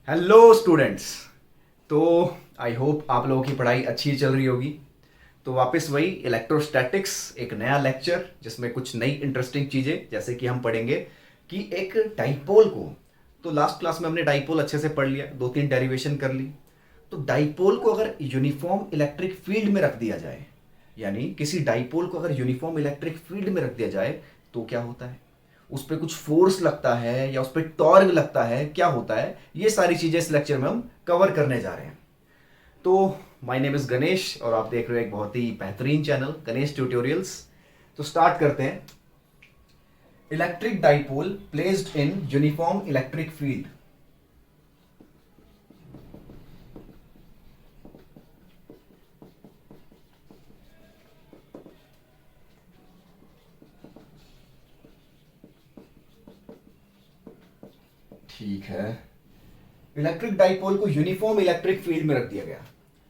Hello students. तो I hope आप लोगों की पढ़ाई अच्छी चल रही होगी। तो वापस वही इलेक्ट्रोस्टैटिक्स, एक नया लेक्चर जिसमें कुछ नई इंटरेस्टिंग चीज़ें, जैसे कि हम पढ़ेंगे कि एक डाइपोल को, तो लास्ट क्लास में हमने डाइपोल अच्छे से पढ़ लिया, दो तीन डेरिवेशन कर ली। तो डाइपोल को अगर यूनिफॉर्म इलेक्ट्रिक फील्ड में रख दिया जाए, यानी किसी डाइपोल को अगर यूनिफॉर्म इलेक्ट्रिक फील्ड में रख दिया जाए तो क्या होता है, उस पर कुछ फोर्स लगता है या उस पर टॉर्क लगता है, क्या होता है, ये सारी चीजें इस लेक्चर में हम कवर करने जा रहे हैं। तो माय नेम इज गणेश और आप देख रहे हो एक बहुत ही बेहतरीन चैनल गणेश ट्यूटोरियल्स। तो स्टार्ट करते हैं। Electric dipole placed in uniform electric field. ठीक है, इलेक्ट्रिक डाइपोल को यूनिफॉर्म इलेक्ट्रिक फील्ड में रख दिया गया।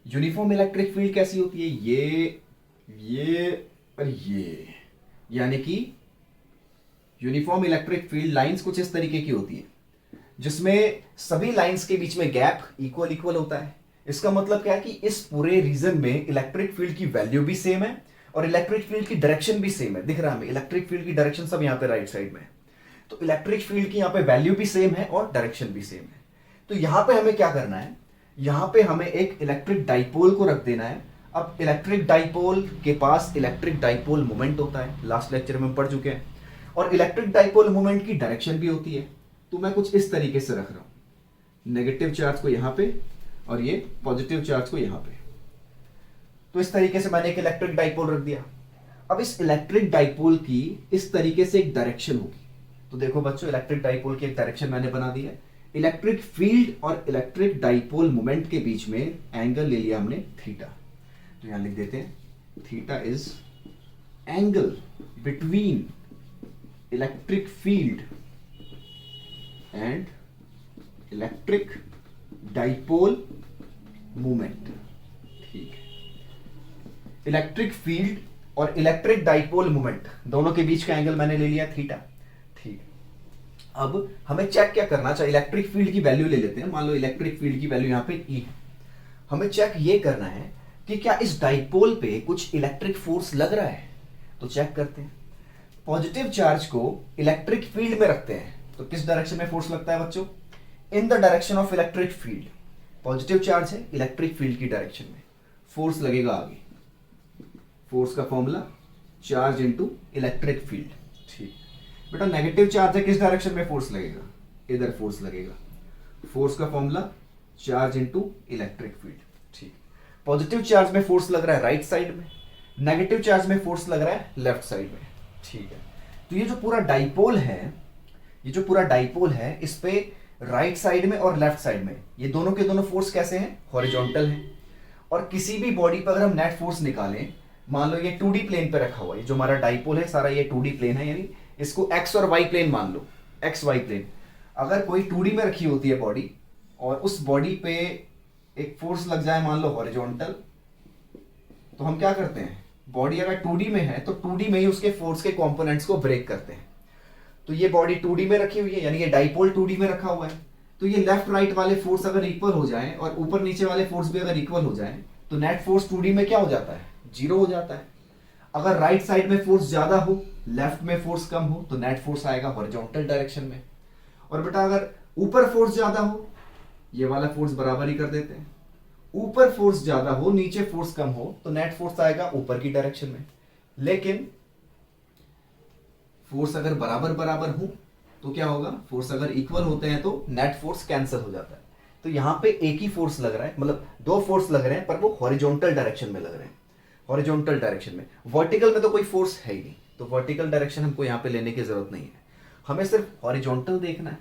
यूनिफॉर्म इलेक्ट्रिक फील्ड कैसी होती है, ये और ये, यानी कि यूनिफॉर्म इलेक्ट्रिक फील्ड लाइंस कुछ इस तरीके की होती है जिसमें सभी लाइंस के बीच में गैप इक्वल इक्वल होता है। इसका मतलब क्या है कि इस पूरे रीजन में इलेक्ट्रिक फील्ड की वैल्यू भी सेम है और इलेक्ट्रिक फील्ड की डायरेक्शन भी सेम है। दिख रहा है हमें इलेक्ट्रिक फील्ड की डायरेक्शन सब यहाँ पे राइट साइड में है। तो इलेक्ट्रिक फील्ड की यहाँ पे वैल्यू भी सेम है और डायरेक्शन भी सेम है। तो यहाँ पे हमें क्या करना है, यहाँ पे हमें एक इलेक्ट्रिक डाइपोल को रख देना है। अब इलेक्ट्रिक डाइपोल के पास इलेक्ट्रिक डाइपोल मोमेंट होता है, लास्ट लेक्चर में हम पढ़ चुके हैं, और इलेक्ट्रिक डाइपोल मोमेंट की डायरेक्शन भी होती है। तो मैं कुछ इस तरीके से रख रहा हूं, नेगेटिव चार्ज को यहां पे और ये पॉजिटिव चार्ज को यहां पे। तो इस तरीके से मैंने एक इलेक्ट्रिक डाइपोल रख दिया। अब इस इलेक्ट्रिक डाइपोल की इस तरीके से एक डायरेक्शन होगी। तो देखो बच्चों, इलेक्ट्रिक डाइपोल की एक डायरेक्शन मैंने बना दी है। इलेक्ट्रिक फील्ड और इलेक्ट्रिक डाइपोल मोमेंट के बीच में एंगल ले लिया हमने थीटा। तो यहां लिख देते हैं theta is angle between electric field and electric dipole moment. ठीक है, इलेक्ट्रिक फील्ड और इलेक्ट्रिक डाइपोल मोमेंट दोनों के बीच का एंगल मैंने ले लिया थीटा। ठीक, अब हमें चेक क्या करना चाहिए, इलेक्ट्रिक फील्ड की वैल्यू ले लेते हैं। मान लो इलेक्ट्रिक फील्ड की वैल्यू यहां पे E है। हमें चेक ये करना है कि क्या इस डाइपोल पे कुछ इलेक्ट्रिक फोर्स लग रहा है। तो चेक करते हैं। पॉजिटिव चार्ज को इलेक्ट्रिक फील्ड में रखते हैं तो किस डायरेक्शन में फोर्स लगता है बच्चों, in the direction of electric field. Positive charge है, इलेक्ट्रिक फील्ड की डायरेक्शन में फोर्स लगेगा आगे। फोर्स का formula charge into electric field. ठीक, बेटा नेगेटिव चार्ज है, किस डायरेक्शन में फोर्स लगेगा, इधर फोर्स लगेगा। फोर्स का formula charge into electric field. ठीक, पॉजिटिव चार्ज में फोर्स लग रहा है राइट साइड में, नेगेटिव चार्ज में फोर्स लग रहा है लेफ्ट साइड में। ठीक है, तो ये जो पूरा डाइपोल है, ये जो पूरा डाइपोल है, इस पे राइट साइड में और लेफ्ट साइड में ये दोनों के दोनों फोर्स कैसे हैं, हॉरिजॉन्टल हैं। और किसी भी बॉडी पर अगर हम नेट फोर्स निकालें, मान लो ये 2D प्लेन पे रखा हुआ है, ये जो हमारा डाइपोल है सारा ये 2D प्लेन है, यानी इसको एक्स और वाई प्लेन मान लो, एक्स वाई प्लेन। अगर कोई 2D में रखी होती है बॉडी और उस बॉडी पे एक फोर्स लग जाए मान लो हॉरिजॉन्टल, तो हम क्या करते हैं, बॉडी अगर 2D में है तो 2D में ही उसके फोर्स के कंपोनेंट्स को ब्रेक करते हैं। तो ये बॉडी 2D में रखी हुई है, यानी ये डाइपोल 2D में रखा हुआ है। तो ये लेफ्ट राइट वाले फोर्स अगर इक्वल हो जाएं और ऊपर नीचे वाले फोर्स भी अगर इक्वल हो जाएं तो नेट फोर्स 2D में क्या हो जाता है, जीरो हो जाता है। अगर राइट साइड में फोर्स ज्यादा हो, लेफ्ट में फोर्स कम हो, तो नेट फोर्स आएगा हॉरिजॉन्टल डायरेक्शन में। और बेटा अगर ऊपर फोर्स ज्यादा हो, ये वाला फोर्स बराबर ही कर देते हैं, ऊपर फोर्स ज्यादा हो नीचे फोर्स कम हो, तो नेट फोर्स आएगा ऊपर की डायरेक्शन में। लेकिन फोर्स अगर बराबर बराबर हो तो क्या होगा, फोर्स अगर इक्वल होते हैं तो नेट फोर्स कैंसिल हो जाता है। तो यहां पे एक ही फोर्स लग रहा है, मतलब दो फोर्स लग रहे हैं पर वो हॉरिजॉन्टल डायरेक्शन में लग रहे हैं, हॉरिजॉन्टल डायरेक्शन में। वर्टिकल में तो कोई फोर्स है ही नहीं, तो वर्टिकल डायरेक्शन हमको यहां पे लेने की जरूरत नहीं है, हमें सिर्फ हॉरिजॉन्टल देखना है।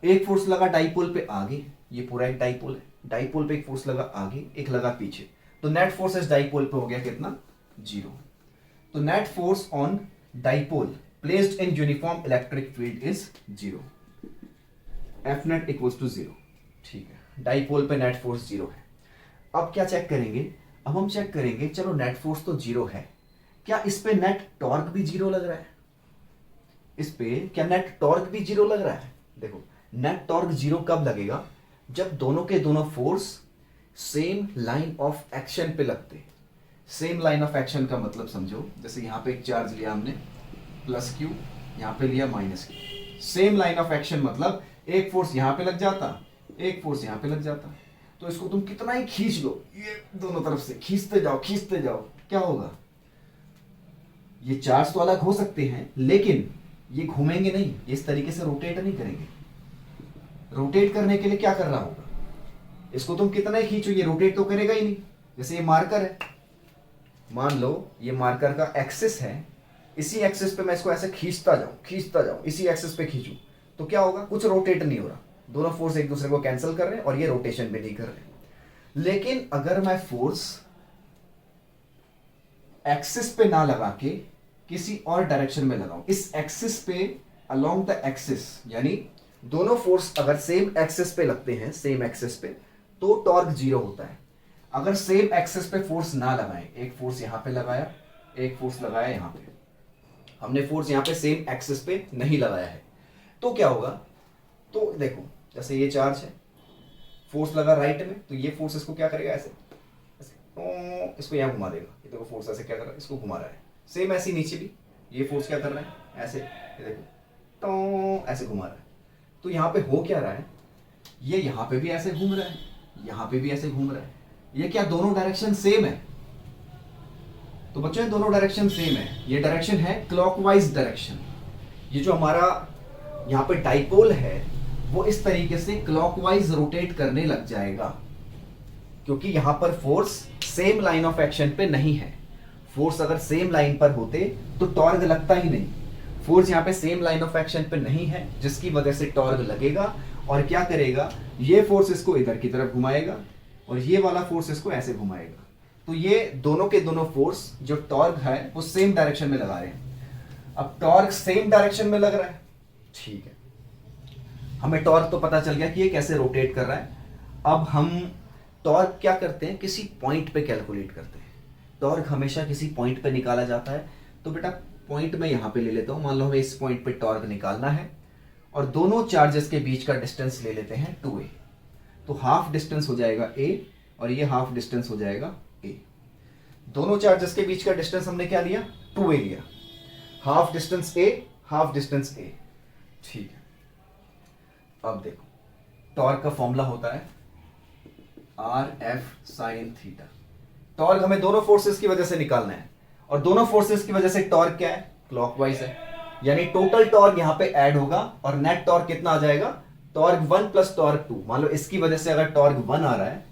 एक फोर्स लगा डाइपोल पे आगे, ये पूरा एक डाइपोल है, डाइपोल पे एक फोर्स लगा आगे, एक लगा पीछे, तो नेट फोर्स इस डाइपोल पे हो गया कितना, जीरो। तो net force on dipole placed in uniform electric field is 0, F net equals to 0। ठीक है, डाइपोल पे नेट फोर्स 0 है। अब क्या चेक करेंगे, अब हम चेक करेंगे, चलो नेट फोर्स तो 0 है, क्या इस पे नेट टॉर्क भी 0 लग रहा है, इस पे क्या नेट टॉर्क भी 0 लग रहा है। देखो नेट टॉर्क 0 कब लगेगा, जब दोनों के दोनों force same line of action पे लगते हैं। सेम लाइन ऑफ एक्शन का मतलब समझो, जैसे यहाँ पे एक चार्ज लिया हमने प्लस क्यू, यहाँ पे लिया minus Q. Same line of action मतलब एक फोर्स यहाँ पे लग जाता, एक फोर्स यहाँ पे लग जाता। तो इसको तुम कितना ही खींच लो, ये दोनों तरफ से खींचते जाओ, क्या होगा? ये चार्ज तो अलग हो सकते हैं लेकिन ये घूमेंगे नहीं, ये इस तरीके से रोटेट नहीं करेंगे। रोटेट करने के लिए क्या करना होगा? इसको तुम कितना ही खींचो, ये रोटेट तो करेगा ही नहीं। जैसे ये मार्कर है, मान लो ये मार्कर का एक्सिस है, इसी एक्सिस पे मैं इसको ऐसे खींचता जाऊं, इसी एक्सिस पे खींचूं तो क्या होगा? कुछ रोटेट नहीं हो रहा, दोनों फोर्स एक दूसरे को कैंसिल कर रहे हैं और ये रोटेशन भी नहीं कर रहे। लेकिन अगर मैं फोर्स एक्सिस पे ना लगा के किसी और डायरेक्शन में लगाऊं, इस एक्सिस पे अलोंग द एक्सिस, यानी दोनों फोर्स अगर सेम एक्सिस पे लगते हैं, सेम एक्सिस पे, तो टॉर्क जीरो होता है। अगर सेम एक्सिस पे फोर्स ना लगाएं, एक फोर्स यहां पे लगाया, एक फोर्स लगाया यहां पे, हमने फोर्स यहां पे सेम एक्सिस पे नहीं लगाया है, तो क्या होगा? तो देखो जैसे ये चार्ज है, फोर्स लगा राइट में, तो ये फोर्स इसको क्या करेगा? ऐसे इसको यहां घुमा देगा। ये देखो फोर्स ऐसे क्या कर रहा है? इसको घुमा रहा है। सेम ऐसे नीचे भी ये फोर्स क्या कर रहा है? ऐसे, ये देखो तो ऐसे घुमा रहा है। तो यहाँ पे हो क्या रहा है? ये यहाँ पे भी ऐसे घूम रहा है, यहाँ पे भी ऐसे घूम रहा है। ये क्या दोनों डायरेक्शन सेम है? तो बच्चों ये दोनों डायरेक्शन सेम है। ये डायरेक्शन है क्लॉकवाइज डायरेक्शन। ये जो हमारा यहाँ पे डाइपोल है वो इस तरीके से क्लॉकवाइज रोटेट करने लग जाएगा, क्योंकि यहां पर force same line of action पे नहीं है। फोर्स अगर सेम लाइन पर होते तो टॉर्क लगता ही नहीं। फोर्स यहाँ पे सेम लाइन ऑफ एक्शन पे नहीं है, जिसकी वजह से टॉर्क लगेगा और क्या करेगा? ये फोर्स इसको इधर की तरफ घुमाएगा और ये वाला फोर्स इसको ऐसे घुमाएगा। तो ये दोनों के दोनों फोर्स जो टॉर्क है वो सेम डायरेक्शन में लगा रहे हैं। अब टॉर्क सेम डायरेक्शन में लग रहा है, ठीक है, हमें टॉर्क तो पता चल गया कि ये कैसे रोटेट कर रहा है। अब हम टॉर्क क्या करते हैं? किसी पॉइंट पे कैलकुलेट करते हैं। टॉर्क हमेशा किसी पॉइंट पे निकाला जाता है। तो बेटा पॉइंट में यहां पे ले लेता हूं, मान लो हमें इस पॉइंट पे टॉर्क निकालना है और दोनों चार्जेस के बीच का डिस्टेंस ले लेते हैं 2a। तो हाफ डिस्टेंस हो जाएगा a और ये हाफ डिस्टेंस हो जाएगा a। दोनों चार्जेस के बीच का डिस्टेंस हमने क्या लिया? 2a लिया। Half distance a, half distance a, ठीक है। अब देखो टॉर्क का फॉर्मूला होता है RF sin थीटा। टॉर्क हमें दोनों फोर्सेस की वजह से निकालना है और दोनों फोर्सेस की वजह से टॉर्क क्या है? क्लॉकवाइज है, यानी टोटल टॉर्क यहां पे ऐड होगा और नेट टॉर्क कितना आ जाएगा? Torque 1 plus torque 2। मान लो इसकी वजह से अगर टॉर्क 1 आ रहा है,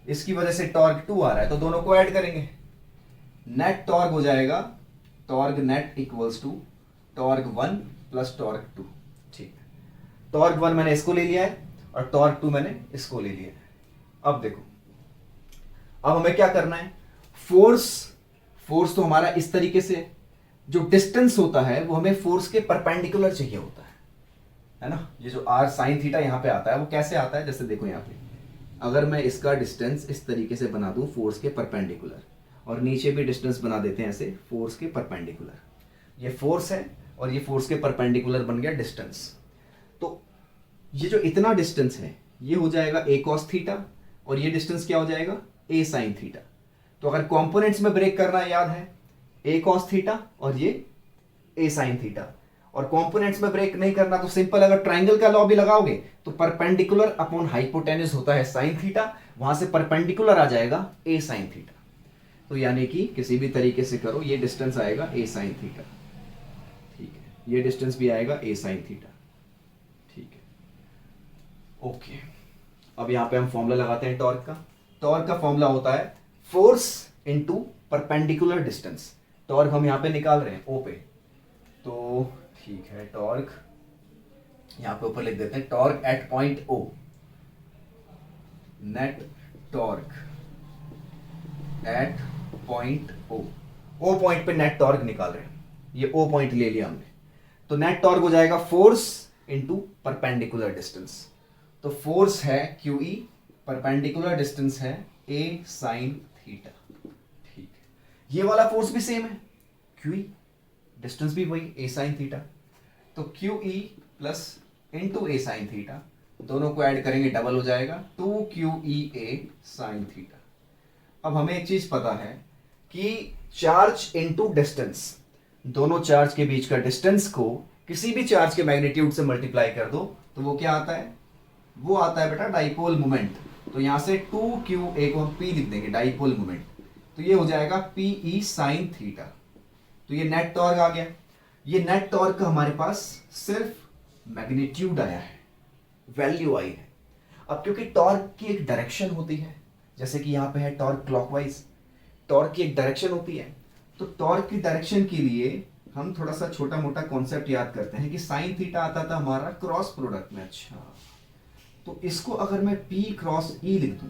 इसकी वजह से टॉर्क 2 आ रहा है, तो दोनों को ऐड करेंगे, नेट टॉर्क हो जाएगा torque net equals to torque 1 plus torque 2। ठीक है, टॉर्क 1 मैंने इसको ले लिया है और टॉर्क 2 मैंने इसको ले लिया है। अब देखो, अब हमें क्या करना है? फोर्स तो हमारा इस तरीके से, जो डिस्टेंस होता है वो हमें फोर्स के परपेंडिकुलर चाहिए होता है ना। ये जो r sin थीटा यहां पे आता है वो कैसे आता है? जैसे देखो यहां पे अगर मैं इसका डिस्टेंस इस तरीके से बना दूं फोर्स के परपेंडिकुलर, और नीचे भी डिस्टेंस बना देते हैं ऐसे फोर्स के परपेंडिकुलर, ये फोर्स है और ये फोर्स के परपेंडिकुलर बन गया डिस्टेंस। तो ये जो इतना डिस्टेंस है ये हो जाएगा a cos थीटा और ये डिस्टेंस क्या हो जाएगा? a sin theta. तो अगर कंपोनेंट्स में ब्रेक करना याद है, a cos थीटा और ये a sin थीटा, और कंपोनेंट्स में ब्रेक नहीं करना तो सिंपल, अगर ट्राइंगल का लॉ भी लगाओगे तो परपेंडिकुलर अपॉन हाइपोटेन्यूज होता है sin थीटा, वहां से परपेंडिकुलर आ जाएगा a sin थीटा। तो यानी कि किसी भी तरीके से करो, ये डिस्टेंस आएगा a sin थीटा, ठीक है, ये डिस्टेंस भी आएगा a sin थीटा, ठीक है, ओके। अब यहां पे हम फॉर्मूला लगाते हैं टॉर्क का। टॉर्क का फॉर्मूला होता है force into perpendicular distance. Torque हम यहां पे निकाल रहे हैं ओ पे, तो ठीक है, टॉर्क यहां पे ऊपर लिख देते हैं torque at point O, net torque at point O. O point पे नेट टॉर्क निकाल रहे हैं, ये ओ पॉइंट ले लिया हमने। तो नेट टॉर्क हो जाएगा फोर्स इनटू परपेंडिकुलर डिस्टेंस। तो फोर्स है QE, परपेंडिकुलर डिस्टेंस है a sin थीटा, ठीक है। ये वाला फोर्स भी सेम है, QE, डिस्टेंस भी वही a sin थीटा। तो QE plus into a sin theta दोनों को ऐड करेंगे डबल हो जाएगा 2QEA sin थीटा। अब हमें एक चीज पता है कि चार्ज इनटू डिस्टेंस, दोनों चार्ज के बीच का डिस्टेंस को किसी भी चार्ज के मैग्नीट्यूड से मल्टीप्लाई कर दो तो वो क्या आता है, वो आता है बेटा डाइपोल मोमेंट। तो यहां से 2QA को हम P लिख देंगे, डाइपोल मोमेंट। तो ये हो जाएगा PE sin थीटा। तो ये नेट टॉर्क आ गया। ये नेट टॉर्क का हमारे पास सिर्फ मैग्नीट्यूड आया है, वैल्यू आई है। अब क्योंकि टॉर्क की एक डायरेक्शन होती है, जैसे कि यहां पे है टॉर्क क्लॉकवाइज, टॉर्क की एक डायरेक्शन होती है। तो टॉर्क की डायरेक्शन के लिए हम थोड़ा सा छोटा मोटा कॉन्सेप्ट याद करते हैं कि साइन थीटा आता था हमारा क्रॉस प्रोडक्ट में। अच्छा, तो इसको अगर मैं P क्रॉस E लिख दूं,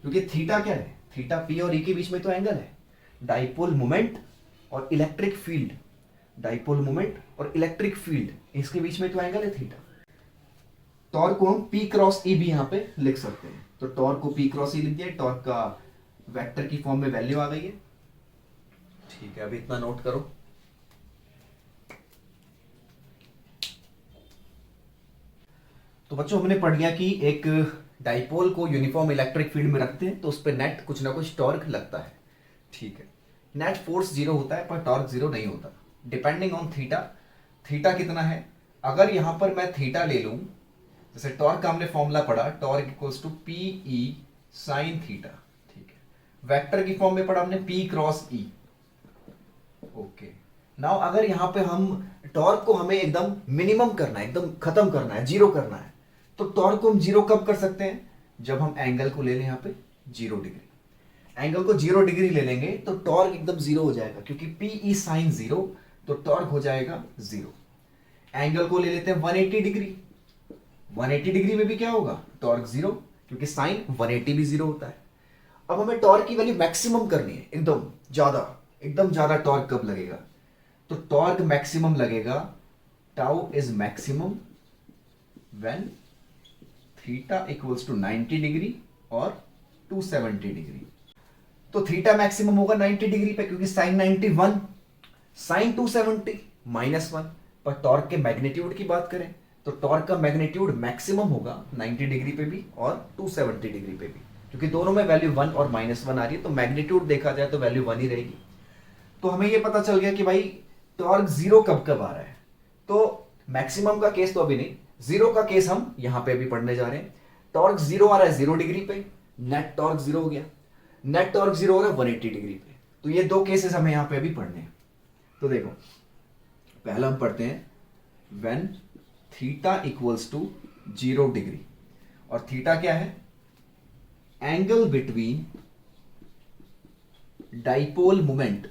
क्योंकि थीटा क्या है, थीटा P और E के बीच में तो एंगल है। डाइपोल मोमेंट और इलेक्ट्रिक फील्ड, डाइपोल मोमेंट और इलेक्ट्रिक फील्ड, इसके बीच में तो एंगल है थीटा। टॉर्क को हम P क्रॉस E भी यहां पे लिख सकते हैं। तो टॉर्क को P क्रॉस E लिख दिया, टॉर्क का वेक्टर की फॉर्म में वैल्यू आ गई है। ठीक है, अभी इतना नोट करो। तो बच्चों हमने पढ़ लिया कि एक डाइपोल को यूनिफॉर्म इलेक्ट्रिक फील्ड में रखते हैं तो उस पर नेट कुछ ना कुछ टॉर्क लगता है। ठीक है, नेट फोर्स जीरो होता है पर टॉर्क जीरो नहीं होता, डिपेंडिंग ऑन थीटा। थीटा कितना है, अगर यहां पर मैं थीटा ले लूं, जैसे टॉर्क का हमने फॉर्मूला पढ़ा, torque equals to PE sin theta. ठीक है, वेक्टर की फॉर्म में पढ़ा हमने P cross E। Okay, now अगर यहां पे हम टॉर्क को हमें एकदम मिनिमम करना है, एकदम खत्म करना है, जीरो करना है, तो टॉर्क को हम जीरो कब कर सकते हैं, जब हम एंगल को ले लें यहां पे 0 डिग्री। एंगल को 0 डिग्री ले लेंगे तो टॉर्क एकदम जीरो हो जाएगा, क्योंकि PE sin 0, तो टॉर्क हो जाएगा 0। एंगल को ले लेते हैं 180 डिग्री, 180 डिग्री में भी क्या होगा, टॉर्क 0, क्योंकि साइन 180 भी 0 होता है। अब हमें टॉर्क की वैल्यू मैक्सिमम करनी है, एकदम ज्यादा टॉर्क कब लगेगा, तो टॉर्क मैक्सिमम लगेगा, tau is maximum when theta equals to 90 degree और 270 डिग्री। तो थीटा मैक्सिमम होगा 90 डिग्री पे, क्योंकि साइन 91, साइन 270 -1। पर टॉर्क के मैग्नीट्यूड की बात करें तो टॉर्क का मैग्नीट्यूड मैक्सिमम होगा 90 डिग्री पे भी और 270 डिग्री पे भी, क्योंकि दोनों में वैल्यू 1 और -1 आ रही है, तो मैग्नीट्यूड देखा जाए तो वैल्यू 1 ही रहेगी। तो हमें ये पता चल गया कि भाई टॉर्क जीरो कब कब आ रहा है। तो मैक्सिमम का केस तो अभी नहीं, जीरो का केस हम यहां पे अभी पढ़ने जा रहे हैं। टॉर्क जीरो आ रहा है 0 डिग्री पे, नेट टॉर्क जीरो हो गया। नेट टॉर्क जीरो हो रहा है 180 डिग्री पे। तो ये दो केसेस हमें यहां पे अभी पढ़ने हैं। तो देखो, पहला हम पढ़ते हैं when theta equals to 0 degree, और थीटा क्या है, angle between dipole moment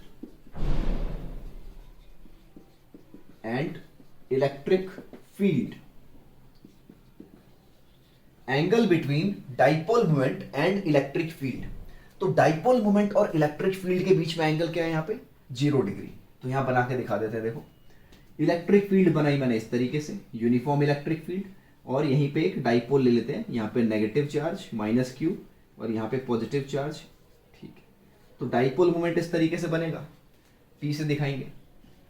and electric field. Angle between dipole moment and electric field. तो डाइपोल मोमेंट और इलेक्ट्रिक फील्ड के बीच में एंगल क्या है, यहां पे 0 डिग्री। तो यहां बना के दिखा देते हैं। देखो, इलेक्ट्रिक फील्ड बनाई मैंने इस तरीके से, यूनिफॉर्म इलेक्ट्रिक फील्ड, और यहीं पे एक डाइपोल ले लेते हैं, यहाँ पे नेगेटिव चार्ज -Q और यहाँ पे पॉजिटिव चार्ज। ठीक है, तो डाइपोल मोमेंट इस तरीके से बनेगा, P से दिखाएंगे।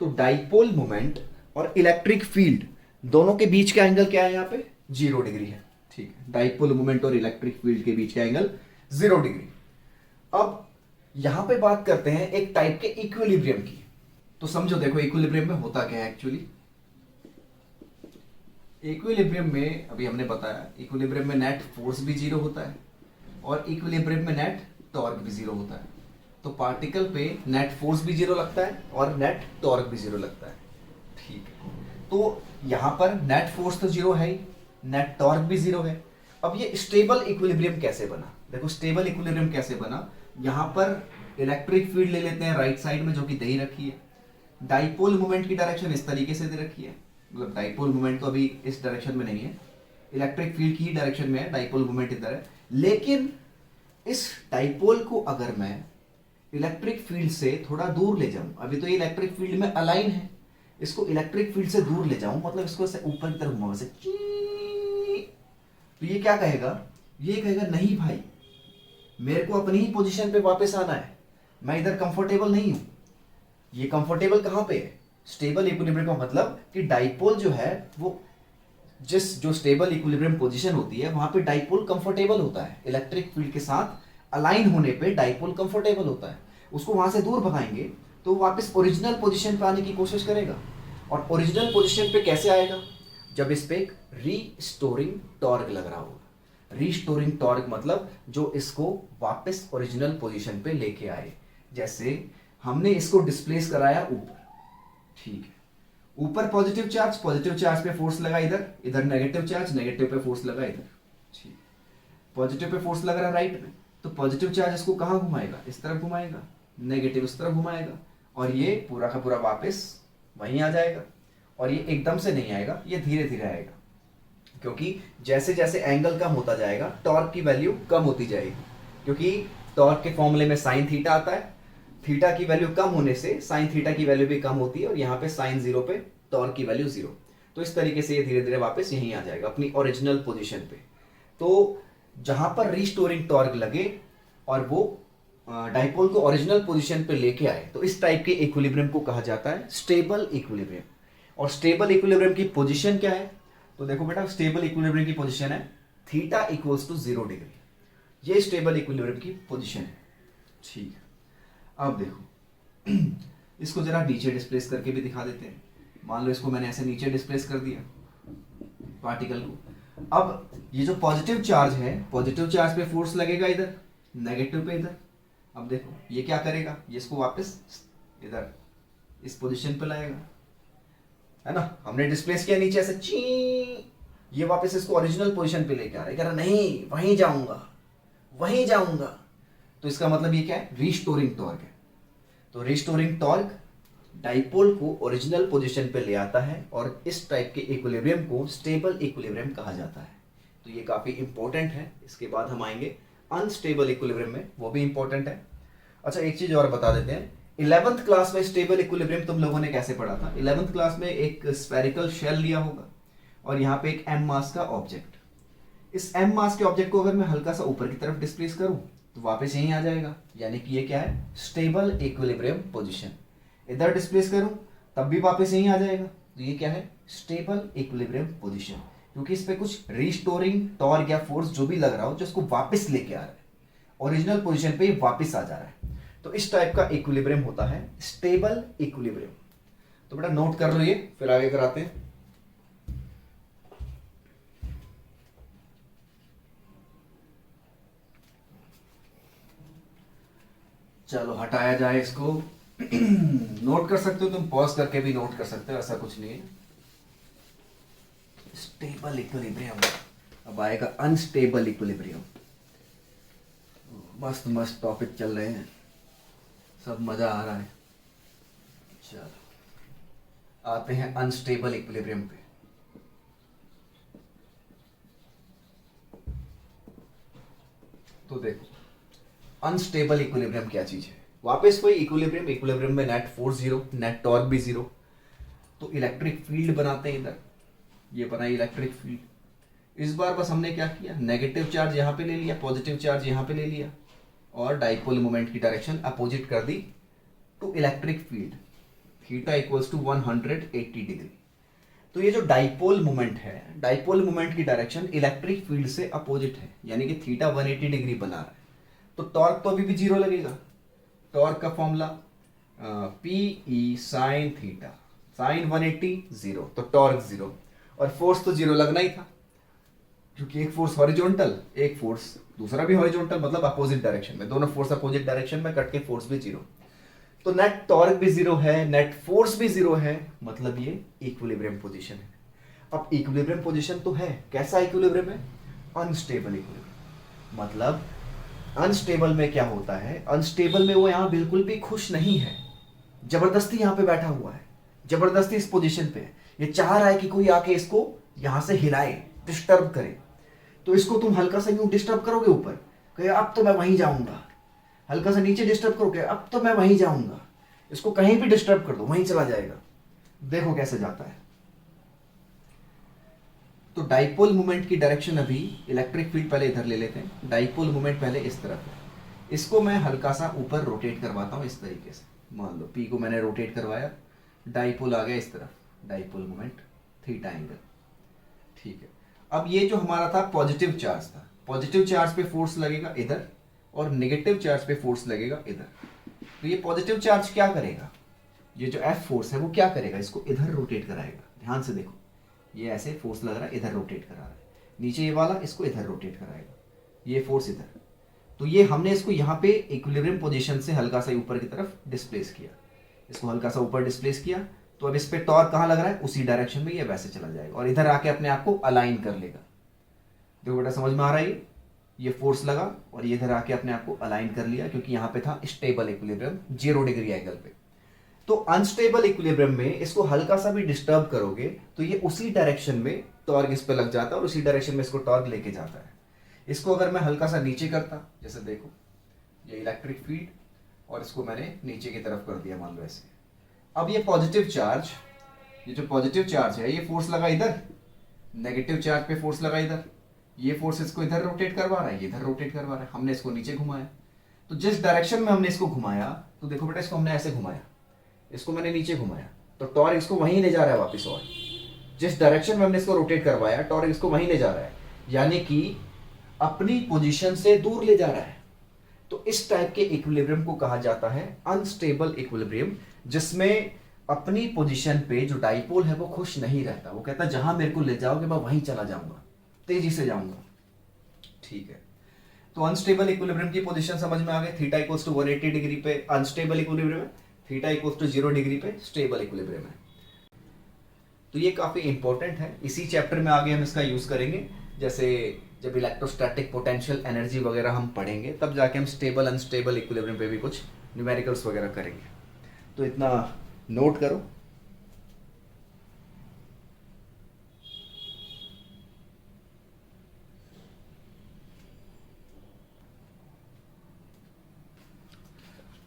तो डाइपोल मोमेंट और इलेक्ट्रिक फील्ड दोनों के बीच का एंगल क्या है, यहाँ पे 0 डिग्री है। ठीक है, डाइपोल मोमेंट और इलेक्ट्रिक फील्ड के बीच का एंगल 0 डिग्री। अब यहां पे बात करते हैं एक टाइप के इक्विलिब्रियम की। तो समझो, देखो इक्विलिब्रियम में होता क्या है एक्चुअली। इक्विलिब्रियम में अभी हमने बताया, इक्विलिब्रियम में नेट फोर्स भी 0 होता है और इक्विलिब्रियम में नेट टॉर्क भी 0 होता है। तो पार्टिकल पे नेट फोर्स भी 0 लगता है और नेट टॉर्क भी 0 लगता है। ठीक है, तो यहां पर नेट फोर्स तो 0 है ही, नेट टॉर्क भी 0 है। अब ये स्टेबल इक्विलिब्रियम कैसे बना, देखो स्टेबल इक्विलिब्रियम कैसे बना। यहां पर इलेक्ट्रिक फील्ड ले लेते हैं राइट साइड में, जो कि दे ही रखी है। डाइपोल मोमेंट की डायरेक्शन इस तरीके से दे रखी है, मतलब डाइपोल मोमेंट तो अभी इस डायरेक्शन में नहीं है, इलेक्ट्रिक फील्ड की ही डायरेक्शन में है, डाइपोल मोमेंट इधर है। लेकिन इस डाइपोल को अगर मैं इलेक्ट्रिक फील्ड से थोड़ा दूर ले जाऊं, अभी तो ये इलेक्ट्रिक फील्ड में अलाइन है, इसको इलेक्ट्रिक फील्ड से दूर ले जाऊं, मतलब इसको ऐसे ऊपर की तरफ घुमाऊं ऐसे, तो ये क्या कहेगा, ये कहेगा नहीं भाई, मेरे को अपनी ही पोजीशन पे वापस आना है, मैं इधर कंफर्टेबल नहीं हूं। ये कंफर्टेबल कहां पे है, स्टेबल इक्विलिब्रियम का मतलब कि डाइपोल जो है वो जिस जो स्टेबल इक्विलिब्रियम पोजीशन होती है वहां पे डाइपोल कंफर्टेबल होता है, इलेक्ट्रिक फील्ड के साथ अलाइन होने पे डाइपोल कंफर्टेबल होता है। उसको वहां से दूर भगाएंगे तो वापस ओरिजिनल पोजीशन पे आने की कोशिश करेगा। और ओरिजिनल पोजीशन पे कैसे आएगा? जब इस पे एक रीस्टोरिंग टॉर्क लग रहा होगा। रीस्टोरिंग टॉर्क मतलब जो इसको वापस ओरिजिनल पोजीशन पे लेके आए। जैसे हमने इसको डिस्प्लेस कराया ऊपर, ठीक है, ऊपर पॉजिटिव चार्ज पे फोर्स लगा, इधर इधर नेगेटिव चार्ज, नेगेटिव पे फोर्स लगा इधर, ठीक, पॉजिटिव पे फोर्स लग रहा है राइट में, तो पॉजिटिव चार्ज इसको कहाँ घुमाएगा? इस तरफ घुमाएगा, नेगेटिव इस तरफ घुमाएगा, और ये पूरा का पूरा वापस वहीं आ जाएगा। और ये एकदम से नहीं आएगा, ये धीरे धीरे आएगा, क्योंकि जैसे जैसे एंगल कम होता जाएगा टॉर्क की वैल्यू कम होती जाएगी, क्योंकि टॉर्क के फॉर्मूले में साइन थीटा आता है, थीटा की वैल्यू कम होने से साइन थीटा की वैल्यू भी कम होती है, और यहाँ पे साइन जीरो पे टॉर्क की वैल्यू जीरो। तो इस तरीके से ये धीरे धीरे वापस यहीं आ जाएगा अपनी ओरिजिनल पोजीशन पे। तो जहां पर रिस्टोरिंग टॉर्क लगे और वो डाइपोल को ओरिजिनल पोजीशन पे लेके आए, तो इस टाइप के इक्विलिब्रियम को कहा जाता है स्टेबल इक्विलिब्रियम। और स्टेबल इक्विलिब्रियम की पोजीशन क्या है? तो देखो बेटा, स्टेबल इक्विलिब्रियम की पोजीशन है थीटा इक्वल्स टू 0 डिग्री। ये स्टेबल इक्विलिब्रियम की पोजीशन है, ठीक है। अब देखो इसको जरा नीचे डिस्प्लेस करके भी दिखा देते हैं। मान लो इसको मैंने ऐसे नीचे डिस्प्लेस कर दिया पार्टिकल को। अब ये जो पॉजिटिव चार्ज है, पॉजिटिव चार्ज पे फोर्स लगेगा इधर, नेगेटिव पे इधर। अब देखो ये क्या करेगा, ये इसको वापस इधर इस पोजीशन पे लाएगा, है ना। हमने डिस्प्लेस किया नीचे ऐसे ची, ये वापस इसको ओरिजिनल पोजीशन पे लेके आ रहा है, कह रहा नहीं वहीं जाऊंगा, वहीं जाऊंगा। तो इसका मतलब ये क्या है? रीस्टोरिंग टॉर्क है। तो रीस्टोरिंग टॉर्क डाइपोल को ओरिजिनल पोजीशन पे ले आता है, और इस टाइप के इक्विलिब्रियम को स्टेबल इक्विलिब्रियम कहा जाता है। तो ये काफी इंपॉर्टेंट है। इसके बाद हम आएंगे अनस्टेबल इक्विलिब्रियम में, वो भी इंपॉर्टेंट है। अच्छा एक चीज और बता देते हैं, 11th क्लास में स्टेबल इक्विलिब्रियम तुम लोगों ने कैसे पढ़ा था? 11th क्लास में एक स्फेरिकल शेल लिया होगा और यहाँ पे एक m मास का ऑब्जेक्ट। इस m मास के ऑब्जेक्ट को अगर मैं हल्का सा ऊपर की तरफ डिस्प्लेस करूं तो वापस यहीं आ जाएगा, यानी कि ये क्या है? Stable equilibrium position. इधर डिस्प्लेस करूं तब भी वापस यहीं आ जाएगा, तो ये क्या है? स्टेबल इक्विलिब्रियम पोजीशन, क्योंकि इस पे कुछ रिस्टोरिंग टॉर्क या फोर्स जो भी लग रहा हो जो इसको वापस लेके आ रहा है, ओरिजिनल पोजीशन पे वापस आ जा रहा है। तो इस टाइप का इक्विलिब्रियम होता है स्टेबल इक्विलिब्रियम। तो बेटा नोट कर लो ये, फिर आगे कराते हैं। चलो हटाया जाए इसको। नोट कर सकते हो तुम, पॉज करके भी नोट कर सकते हो, ऐसा कुछ नहीं है। स्टेबल इक्विलिब्रियम, अब आएगा अनस्टेबल इक्विलिब्रियम। मस्त मस्त टॉपिक चल रहे हैं, सब मजा आ रहा है। चलो आते हैं अनस्टेबल इक्विलिब्रियम पे। तो देखो अनस्टेबल इक्विलिब्रियम क्या चीज है? वापस वही इक्विलिब्रियम, इक्विलिब्रियम में net force zero, net torque भी जीरो। तो इलेक्ट्रिक फील्ड बनाते हैं इधर, ये बनाई इलेक्ट्रिक फील्ड। इस बार बस हमने क्या किया, नेगेटिव चार्ज यहाँ पे ले लिया, पॉजिटिव चार्ज यहाँ पे ले लिया, और डाइपोल मोमेंट की डायरेक्शन अपोजिट कर दी to electric field, theta equals to 180 degree. तो ये जो डाइपोल मोमेंट है, डाइपोल मोमेंट की डायरेक्शन इलेक्ट्रिक फील्ड से अपोजिट है, यानी कि थीटा 180 डिग्री बना रहा है। तो टॉर्क तो अभी भी जीरो लगेगा। टॉर्क का formula P E sine theta, sine 180 zero, तो टॉर्क जीरो, और फोर्स तो जीरो लगना ही था, क्योंकि एक फोर्स हॉरिजॉन्टल, एक फोर्स दूसरा भी हॉरिजॉन्टल, मतलब अपोजिट डायरेक्शन में, दोनों फोर्स अपोजिट डायरेक्शन में कट के फोर्स भी जीरो। तो नेट टॉर्क भी जीरो है, नेट फोर्स भी जीरो है, मतलब ये इक्विलिब्रियम पोजीशन है। अब इक्विलिब्रियम पोजीशन तो है, कैसा इक्विलिब्रियम है? Unstable equilibrium. मतलब अनस्टेबल में क्या होता है? अनस्टेबल में वो यहां बिल्कुल भी खुश नहीं है, जबरदस्ती यहां पे बैठा हुआ है, जबरदस्ती इस पोजीशन पे है। ये चाह रहा है कि कोई आके इसको यहां से हिलाए, डिस्टर्ब करे। तो इसको तुम हल्का सा यूं डिस्टर्ब करोगे ऊपर, कहे अब तो मैं वहीं जाऊंगा, हल्का सा नीचे डिस्टर्ब करोगे, अब तो मैं वहीं जाऊंगा। इसको कहीं भी डिस्टर्ब कर दो, वहीं चला जाएगा। देखो कैसे जाता है। तो डाइपोल मोमेंट की डायरेक्शन अभी, इलेक्ट्रिक फील्ड पहले इधर ले लेते हैं, डाइपोल मोमेंट पहले इस तरफ है। इसको मैं हल्का सा ऊपर रोटेट करवाता हूं इस तरीके से। मान लो पी को मैंने रोटेट करवाया, डाइपोल आ गया इस तरफ, डाइपोल मोमेंट थीटा एंगल, ठीक है। अब ये जो हमारा था पॉजिटिव चार्ज था, पॉजिटिव चार्ज पे फोर्स लगेगा इधर और नेगेटिव चार्ज पे फोर्स लगेगा इधर। तो ये पॉजिटिव चार्ज क्या करेगा, ये जो एफ फोर्स है वो क्या करेगा, इसको इधर रोटेट कराएगा। ध्यान से देखो, ये ऐसे फोर्स लग रहा है, इधर रोटेट करा रहा है, नीचे ये वाला इसको इधर रोटेट कराएगा, ये फोर्स इधर। तो ये हमने इसको यहाँ पे इक्विलिब्रियम पोजीशन से हल्का सा ऊपर की तरफ डिस्प्लेस किया, इसको हल्का सा ऊपर डिस्प्लेस किया। तो अब इस पे टॉर्क कहाँ लग रहा है, उसी डायरेक्शन में ये वैसे चला जाएगा और इधर आके अपने आप को अलाइन कर लेगा। देखो बेटा समझ में आ रहा है, ये फोर्स लगा और ये इधर आके अपने आप को अलाइन कर लिया, क्योंकि यहाँ पे था स्टेबल इक्विलिब्रियम 0 डिग्री एंगल पे। तो अनस्टेबल इक्विलिब्रियम में इसको हल्का सा भी डिस्टर्ब करोगे तो ये उसी डायरेक्शन में टॉर्क इस पे लग जाता है और उसी डायरेक्शन में इसको टॉर्क लेके जाता है। इसको अगर मैं हल्का सा नीचे करता, जैसे देखो ये इलेक्ट्रिक फील्ड और इसको मैंने नीचे की तरफ कर दिया मान लो ऐसे। अब ये पॉजिटिव चार्ज, ये जो पॉजिटिव चार्ज है ये फोर्स लगा इधर, नेगेटिव चार्ज पे फोर्स लगा इधर, ये फोर्स इसको इधर रोटेट करवा रहा है, ये इधर रोटेट करवा रहा है। हमने इसको नीचे घुमाया, तो जिस डायरेक्शन में हमने इसको घुमाया, तो देखो बेटा इसको हमने ऐसे घुमाया, इसको मैंने नीचे घुमाया, तो टॉर्क इसको वहीं ले जा रहा है वापस। और जिस डायरेक्शन में हमने इसको रोटेट करवाया टॉर्क इसको वहीं ले जा रहा है, यानी कि अपनी पोजीशन से दूर ले जा रहा है। तो इस टाइप के इक्विलिब्रियम को कहा जाता है अनस्टेबल इक्विलिब्रियम, जिसमें अपनी पोजीशन पे जो डाइपोल है वो खुश नहीं रहता, वो कहता है जहां मेरे को ले जाओगे मैं वहीं चला जाऊंगा, तेजी से जाऊंगा। ठीक है, तो अनस्टेबल इक्विलिब्रियम की पोजीशन समझ में आ गई। थीटा इक्वल्स टू 180 डिग्री पे अनस्टेबल इक्विलिब्रियम है, थीटा इक्वल्स टू 0 डिग्री पे स्टेबल इक्विलिब्रियम है। तो ये काफी इंपॉर्टेंट है, इसी चैप्टर में आगे हम इसका यूज करेंगे। जैसे जब इलेक्ट्रोस्टैटिक पोटेंशियल एनर्जी वगैरह हम पढ़ेंगे तब जाके हम स्टेबल अनस्टेबल इक्विलिब्रियम पे भी कुछ न्यूमेरिकल्स वगैरह करेंगे। तो इतना नोट करो।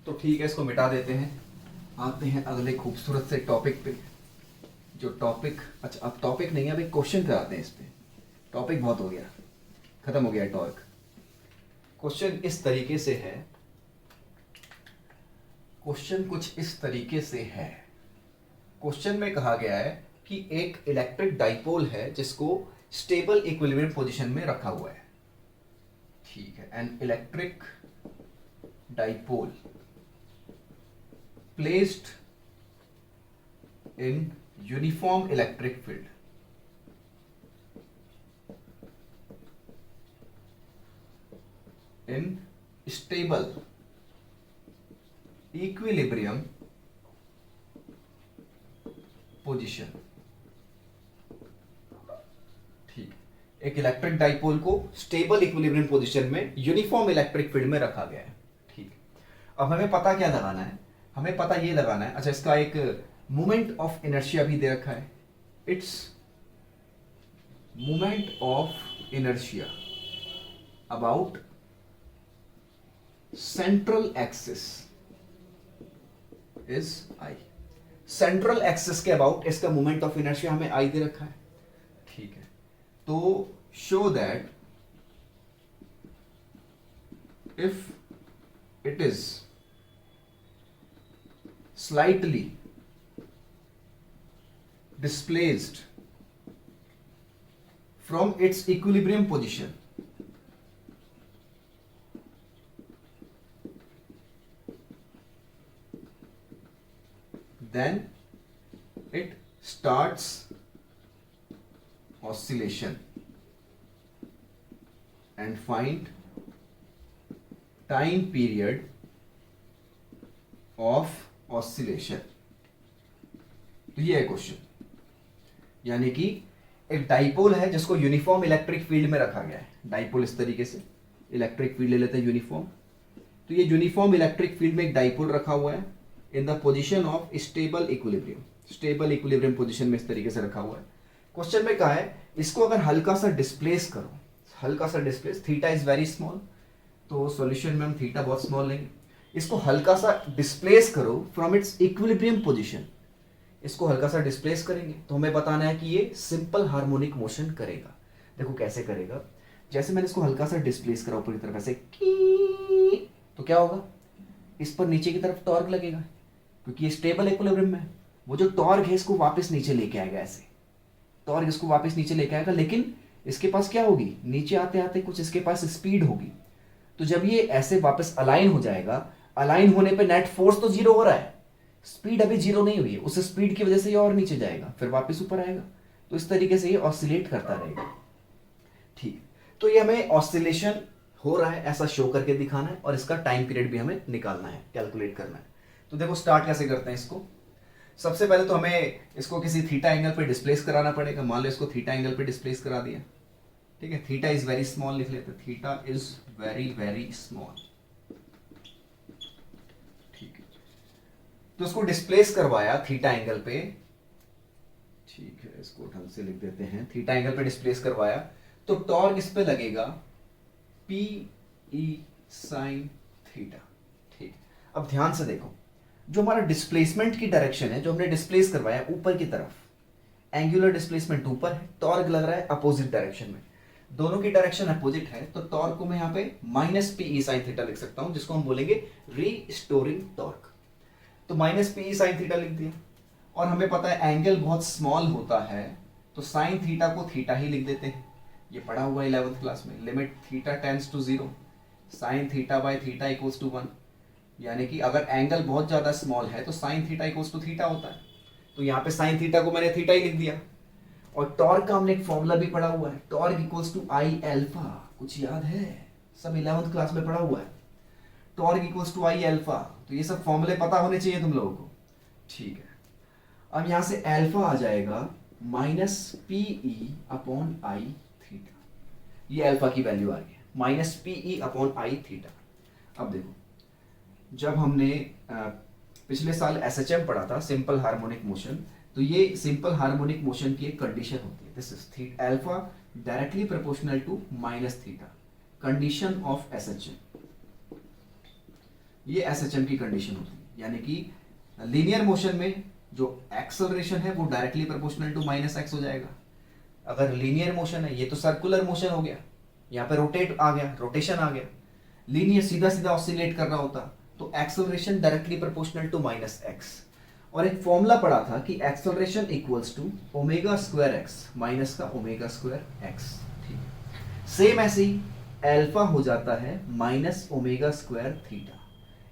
तो ठीक है, इसको मिटा देते हैं, आते हैं अगले खूबसूरत से टॉपिक पे। जो टॉपिक, अच्छा अब टॉपिक नहीं है, अब एक क्वेश्चन कराते हैं इस पे। टॉपिक बहुत हो गया, खत्म हो गया टॉर्क। क्वेश्चन इस तरीके से है, क्वेश्चन कुछ इस तरीके से है। क्वेश्चन में कहा गया है कि एक इलेक्ट्रिक डाइपोल है जिसको स्टेबल इक्विलिब्रियम पोजीशन में रखा हुआ है। ठीक है, an electric dipole placed in uniform electric field in stable equilibrium position। ठीक, एक इलेक्ट्रिक डाइपोल को स्टेबल इक्विलिब्रियम पोजीशन में यूनिफॉर्म इलेक्ट्रिक फील्ड में रखा गया है। ठीक, अब हमें पता क्या लगाना है, हमें पता ये लगाना है, अच्छा इसका एक मोमेंट ऑफ इनर्शिया भी दे रखा है। Its moment of inertia about central axis is I. Central axis के अबाउट इसका मोमेंट ऑफ इनर्शिया हमें आई दे रखा है। ठीक है, तो show that if it is slightly displaced from its equilibrium position, then it starts oscillation and find time period of oscillation. तो ये है क्वेश्चन, यानी कि एक डाइपोल है जिसको यूनिफॉर्म इलेक्ट्रिक फील्ड में रखा गया है। डाइपोल इस तरीके से, इलेक्ट्रिक फील्ड ले लेते हैं यूनिफॉर्म, तो ये यूनिफॉर्म इलेक्ट्रिक फील्ड में एक डाइपोल रखा हुआ है in the position of stable equilibrium. Stable equilibrium position में इस तरीके से रखा हुआ है। क्वेश्चन में कहा है इसको अगर हल्का सा डिस्प्लेस करो, हल्का सा displace, theta is very small, तो सॉल्यूशन में हम थीटा बहुत स्मॉल लेंगे। इसको हल्का सा डिस्प्लेस करो फ्रॉम इट्स इक्विलिब्रियम पोजीशन, इसको हल्का सा डिस्प्लेस करेंगे तो हमें बताना है कि ये सिंपल हार्मोनिक मोशन करेगा। देखो कैसे करेगा, जैसे मैंने इसको हल्का सा डिस्प्लेस करा ऊपर की तरफ ऐसे तो क्या होगा, इस पर नीचे की तरफ टॉर्क लगेगा क्योंकि ये स्टेबल इक्विलिब्रियम में है। वो जो टॉर्क है इसको वापस नीचे लेके आएगा ऐसे, टॉर्क इसको वापस नीचे लेके आएगा, लेकिन इसके पास क्या होगी, नीचे आते आते कुछ इसके पास स्पीड होगी। तो जब ये ऐसे वापस अलाइन हो जाएगा, अलाइन होने पे नेट फोर्स तो जीरो हो रहा है, स्पीड अभी जीरो नहीं हुई है, उस स्पीड की वजह से ये और नीचे जाएगा, फिर वापस ऊपर आएगा। तो इस तरीके से ये ऑसिलेट करता रहेगा। ठीक, तो ये हमें ऑसिलेशन हो रहा है ऐसा शो करके दिखाना है, और इसका टाइम पीरियड भी हमें निकालना है, कैलकुलेट करना है। तो देखो स्टार्ट कैसे करते हैं इसको। सबसे पहले तो हमें इसको किसी थीटा एंगल पे डिस्प्लेस कराना पड़ेगा। मान लो इसको थीटा एंगल पे डिस्प्लेस करा दिया, ठीक है, थीटा इज वेरी स्मॉल लिख लेते हैं, theta is very very small. ठीक है, तो इसको डिस्प्लेस करवाया थीटा एंगल पे, ठीक है, इसको ढंग से लिख देते हैं, थीटा एंगल पे डिस्प्लेस करवाया, तो टॉर्क इस पे लगेगा पी ई साइन थीटा। ठीक, अब ध्यान से देखो, जो हमारा डिस्प्लेसमेंट की डायरेक्शन है, जो हमने डिस्प्लेस करवाया ऊपर की तरफ, एंगुलर डिस्प्लेसमेंट ऊपर है, टॉर्क लग रहा है अपोजिट डायरेक्शन में, दोनों की डायरेक्शन अपोजिट है, तो टॉर्क को मैं यहाँ पे minus P E sine theta लिख सकता हूं, जिसको हम बोलेंगे रीस्टोरिंग टॉर्क। तो minus P E sine theta लिख दिया, और हमें पता है एंगल बहुत स्मॉल होता है, तो साइन थीटा को थीटा ही लिख देते हैं। ये पढ़ा हुआ 11th क्लास में, limit theta tends to 0 sine theta by theta equals to 1, यानी कि अगर एंगल बहुत ज्यादा स्मॉल है तो sine theta equals to theta होता है। तो यहाँ पे साइन थीटा को मैंने थीटा ही लिख दिया। और टॉर्क का हमने एक फॉर्मूला भी पढ़ा हुआ है, torque equals to I alpha, कुछ याद है, सब 11th क्लास में पढ़ा हुआ है, torque equals to I alpha. तो ये सब फॉर्मूले पता होने चाहिए तुम लोगों को। ठीक है, अब यहां से एल्फा आ जाएगा minus P E upon I theta, ये एल्फा की वैल्यू आ गई, minus P E upon I theta. अब देखो, जब हमने पिछले साल एसएचएम पढ़ा था, सिंपल हार्मोनिक मोशन, तो ये सिंपल हार्मोनिक मोशन की एक कंडीशन होती है, this is theta alpha directly proportional to minus theta, condition of SHM. ये एसएचएम की कंडीशन होती है, यानी कि लीनियर मोशन में जो एक्सेलरेशन है वो directly proportional to minus x हो जाएगा। अगर लीनियर मोशन है, ये तो सर्कुलर मोशन हो गया, यहाँ पे रोटेट आ गया, रोटेशन आ गया, लीनियर सीधा सीधा ऑसिलेट कर रहा होता, तो acceleration directly proportional to minus x. और एक फॉर्मूला पढ़ा था कि acceleration equals to omega square x minus का ओमेगा स्क्वायर एक्स। ठीक है, सेम ऐसे ही एल्फा हो जाता है minus omega square theta.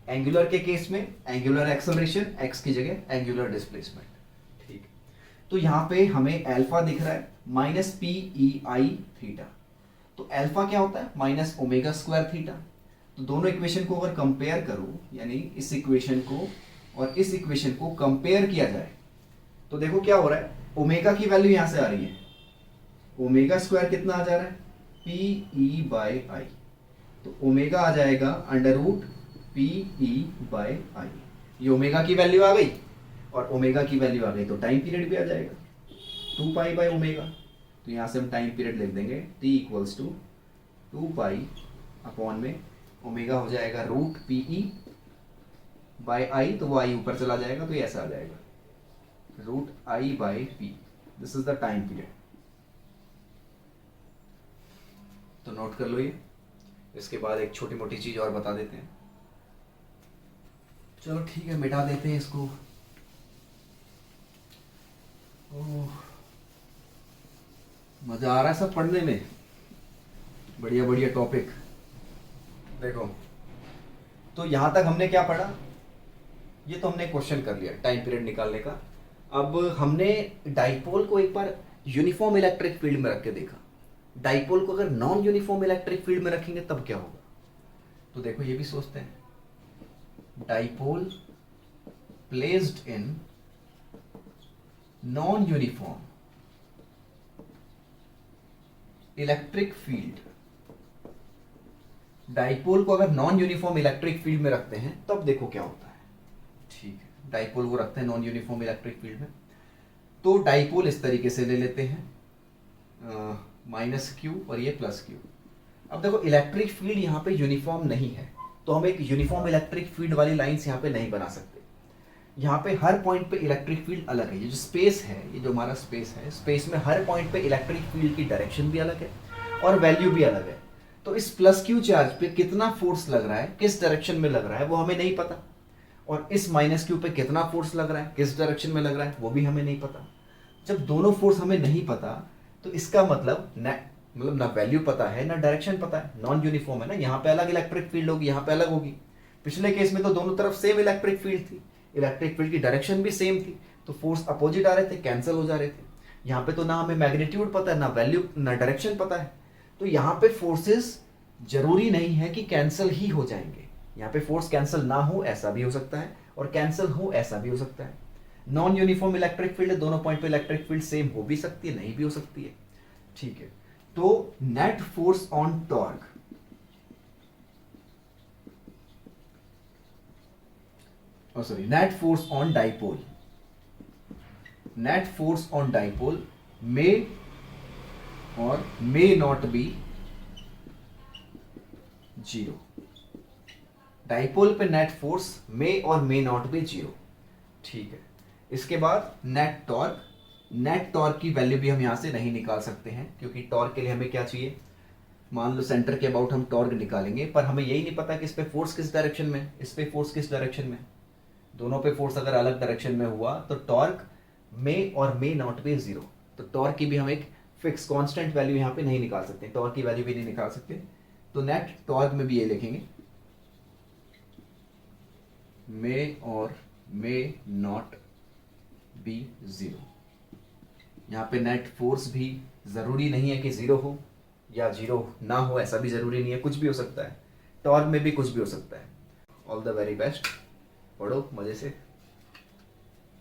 Angular के केस में एंगुलर एक्सेलरेशन, एक्स की जगह एंगुलर डिस्प्लेसमेंट। ठीक, तो यहां पे हमें एल्फा दिख रहा है माइनस पी ई आई थीटा, तो एल्फा क्या होता है, माइनस ओमेगा स्क्वायर थीटा। तो दोनों इक्वेशन को अगर कंपेयर करो, यानी इस इक्वेशन को और इस इक्वेशन को कंपेयर किया जाए, तो देखो क्या हो रहा है, ओमेगा की वैल्यू यहां से आ रही है, ओमेगा स्क्वायर कितना आ जा रहा है, पी ई बाय आई, तो ओमेगा आ जाएगा under root P E by I, ये ओमेगा की वैल्यू आ गई, और ओमेगा की वैल्यू आ गई तो टाइम पीरियड भी आ जाएगा 2 पाई बाय ओमेगा। तो यहाँ से हम टाइम पीरियड लिख देंगे t equals to 2 pi upon में ओमेगा हो जाएगा root P E by I, तो वो आई ऊपर चला जाएगा, तो ये ऐसा आ जाएगा root I by P, this is the time period. तो नोट कर लो ये। इसके बाद एक छोटी मोटी चीज और बता देते हैं, चलो ठीक है, मिटा देते हैं इसको। ओह, मजा आ रहा है सब पढ़ने में, बढ़िया बढ़िया टॉपिक। देखो, तो यहां तक हमने क्या पढ़ा, ये तो हमने क्वेश्चन कर लिया टाइम पीरियड निकालने का। अब हमने डाइपोल को एक बार यूनिफॉर्म इलेक्ट्रिक फील्ड में रख के देखा, डाइपोल को अगर नॉन यूनिफॉर्म इलेक्ट्रिक फील्ड में रखेंगे तब क्या होगा। तो देखो ये भी सोचते हैं, dipole placed in non uniform electric field, dipole को अगर नॉन यूनिफॉर्म इलेक्ट्रिक फील्ड में रखते हैं तब देखो क्या होता है। ठीक है, डाइपोल को रखते हैं नॉन यूनिफॉर्म इलेक्ट्रिक फील्ड में, तो डाइपोल इस तरीके से ले लेते हैं माइनस क्यू और ये प्लस क्यू। अब देखो इलेक्ट्रिक फील्ड यहाँ पे यूनिफॉर्म नहीं है, तो हम एक यूनिफॉर्म इलेक्ट्रिक फील्ड वाली लाइंस यहाँ पे नहीं बना सकते। यहाँ पे हर पॉइंट पे इलेक्ट्रिक फील्ड अलग है, ये जो स्पेस है, ये जो हमारा स्पेस है, स्पेस में हर पॉइंट पे इलेक्ट्रिक फील्ड की डायरेक्शन भी अलग है और वैल्यू भी अलग है। तो इस प्लस क्यू चार्ज पे कितना फोर्स लग रहा है, किस डायरेक्शन में लग रहा है, वो हमें नहीं पता, और इस माइनस क्यू पे कितना फोर्स लग रहा है, किस डायरेक्शन में लग रहा है, वो भी हमें नहीं पता। जब दोनों फोर्स हमें नहीं पता तो इसका मतलब ना वैल्यू पता है ना डायरेक्शन पता है, नॉन यूनिफॉर्म है ना, यहाँ पे अलग इलेक्ट्रिक फील्ड होगी, यहाँ पे अलग होगी। पिछले केस में तो दोनों तरफ सेम इलेक्ट्रिक फील्ड थी, इलेक्ट्रिक फील्ड की डायरेक्शन भी सेम थी, तो फोर्स अपोजिट आ रहे थे, कैंसिल हो जा रहे थे। यहाँ पे तो ना हमें मैग्नीट्यूड पता है, ना वैल्यू ना डायरेक्शन पता है, तो यहाँ पे फोर्सेस जरूरी नहीं है कि कैंसिल ही हो जाएंगे। यहाँ पे फोर्स कैंसिल ना हो ऐसा भी हो सकता है और कैंसिल हो ऐसा भी हो सकता है। नॉन यूनिफॉर्म इलेक्ट्रिक फील्ड है, दोनों पॉइंट पे इलेक्ट्रिक फील्ड सेम हो भी सकती है, नहीं भी हो सकती है। ठीक है, तो net force on torque, sorry, net force on dipole, net force on dipole may और मे नॉट बी जीरो। डाइपोल पे नेट फोर्स मे और मे नॉट बी जीरो। ठीक है, इसके बाद नेट टॉर्क, नेट टॉर्क की वैल्यू भी हम यहां से नहीं निकाल सकते हैं, क्योंकि टॉर्क के लिए हमें क्या चाहिए, मान लो सेंटर के अबाउट हम टॉर्क निकालेंगे, पर हमें यही नहीं पता कि इस पे फोर्स किस डायरेक्शन में, इस पे फोर्स किस डायरेक्शन में। दोनों पे फोर्स अगर अलग डायरेक्शन में हुआ तो टॉर्क मे और मे नॉट बी जीरो। तो टॉर्क की भी हम एक फिक्स कांस्टेंट वैल्यू यहाँ पे नहीं निकाल सकते, टॉर्क की वैल्यू भी नहीं निकाल सकते। तो नेट टॉर्क में भी ये लिखेंगे मे और मे नॉट बी जीरो। यहाँ पे नेट फोर्स भी जरूरी नहीं है कि जीरो हो या जीरो ना हो, ऐसा भी जरूरी नहीं है, कुछ भी हो सकता है। टॉर्क में भी कुछ भी हो सकता है। ऑल द वेरी बेस्ट, पढ़ो मजे से।